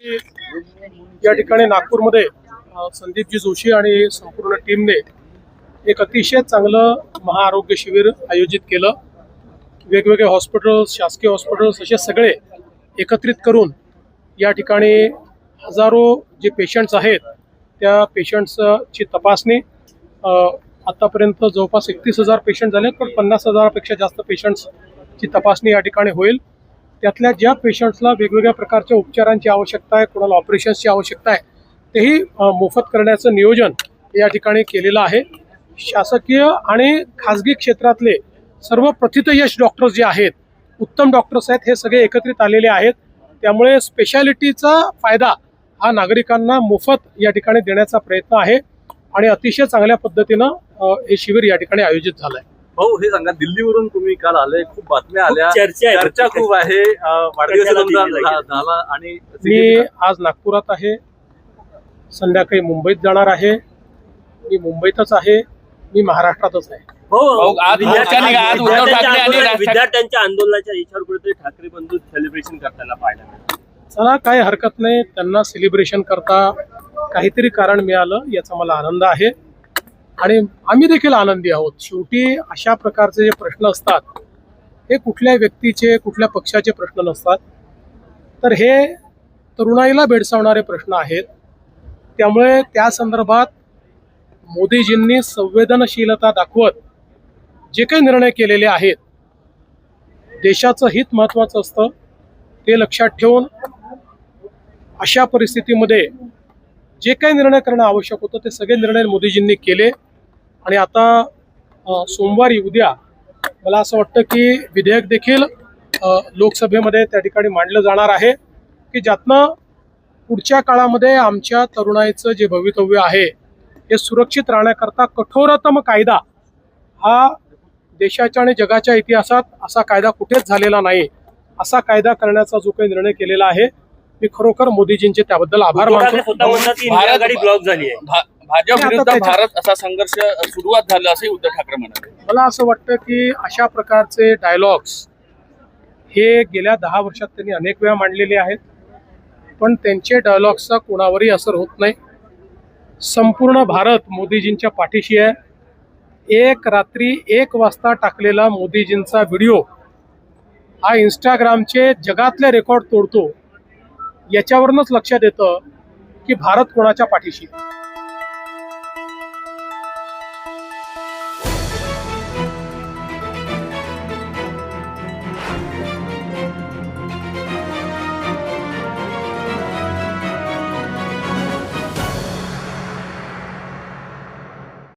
या ठिकाणी नागपूरमध्ये संदीपजी जोशी आणि संपूर्ण टीमने एक अतिशय चांगलं महाआरोग्य शिबिर आयोजित केलं। वेगवेगळे हॉस्पिटल्स, शासकीय हॉस्पिटल्स असे सगळे एकत्रित करून या ठिकाणी हजारो जे पेशंट्स आहेत त्या पेशंट्सची तपासणी आतापर्यंत जवळपास 31,000 पेशंट झाले, पण 50,000पेक्षा जास्त पेशंट्सची तपासणी या ठिकाणी होईल। त्यातल्या ज्या पेशंट्सला वेगवेगळ्या प्रकारच्या उपचारांची आवश्यकता आहे, कोणाला ऑपरेशन्सची आवश्यकता आहे, तेही मोफत करण्याचं नियोजन या ठिकाणी केलेलं आहे। शासकीय आणि खाजगी क्षेत्रातले सर्व प्रथितयश डॉक्टर्स जे आहेत, उत्तम डॉक्टर्स आहेत, हे सगळे एकत्रित आलेले आहेत। त्यामुळे स्पेशालिटीचा फायदा हा नागरिकांना मोफत या ठिकाणी देण्याचा प्रयत्न आहे आणि अतिशय चांगल्या पद्धतीनं हे शिबिर या ठिकाणी आयोजित झालं आहे। भाऊ, हे सांगा, दिल्लीवरून तुम्ही काल आले, खूप बातम्या आल्या, चर्चा खूप आहे, वाढदिवस झाला आणि मी आज नागपुरात आहे, संध्याकाळी मुंबईत जाणार आहे, मी मुंबईतच आहे, मी महाराष्ट्रातच आहे। विद्यार्थ्यांच्या आंदोलनाच्या इच्छावर कुठेतरी ठाकरे बंधू सेलिब्रेशन करताना पाहिलं। चला, काही हरकत नाही, त्यांना सेलिब्रेशन करता काहीतरी कारण मिळालं याचा मला आनंद आहे आणि आम्ही देखील आनंदी आहोत। शेवटी अशा प्रकारचे जे प्रश्न असतात हे कुठल्या व्यक्तीचे, कुठल्या पक्षाचे प्रश्न नसतात, तर हे तरुणाईला भेडसावणारे प्रश्न आहेत। त्यामुळे त्या संदर्भात मोदीजींनी संवेदनशीलता दाखवत जे काही निर्णय केलेले आहेत, देशाचं हित महत्त्वाचं असतं, ते लक्षात ठेवून अशा परिस्थितीमध्ये जे काही निर्णय करणं आवश्यक होतं ते सगळे निर्णय मोदीजींनी केले। आणि आता सोमवारी उद्या मला असं वाटतं की विधेयक देखील लोकसभेमध्ये त्या ठिकाणी मांडलं जाणार आहे की ज्यातनं पुढच्या काळामध्ये आमच्या तरुणाईचं जे भवितव्य आहे हे सुरक्षित राहण्याकरता कठोरतम कायदा, हा देशाच्या आणि जगाच्या इतिहासात असा कायदा कुठेच झालेला नाही, असा कायदा करण्याचा जो काही निर्णय केलेला आहे, मी खरोखर मोदीजींचे त्याबद्दल आभार मानतो। ब्लॉक झाली आहे, भाजप विरुद्ध भारत असा संघर्ष सुरुवात झाला असे उद्धव ठाकरे म्हणाले। मला असं वाटतं की अशा प्रकारचे डायलॉग्स हे गेल्या 10 वर्षात त्यांनी अनेक वेळा मांडलेले आहेत, पण त्यांचे डायलॉग्सचा कोणावरही असर होत नाही। संपूर्ण भारत मोदीजींच्या पाठीशी आहे। एक रात्री 1 वाजता टाकलेला मोदीजींचा व्हिडिओ हा इंस्टाग्रामचे जगातले रेकॉर्ड तोडतो, याच्यावरूनच लक्षात येतं की भारत कोणाच्या पाठीशी आहे।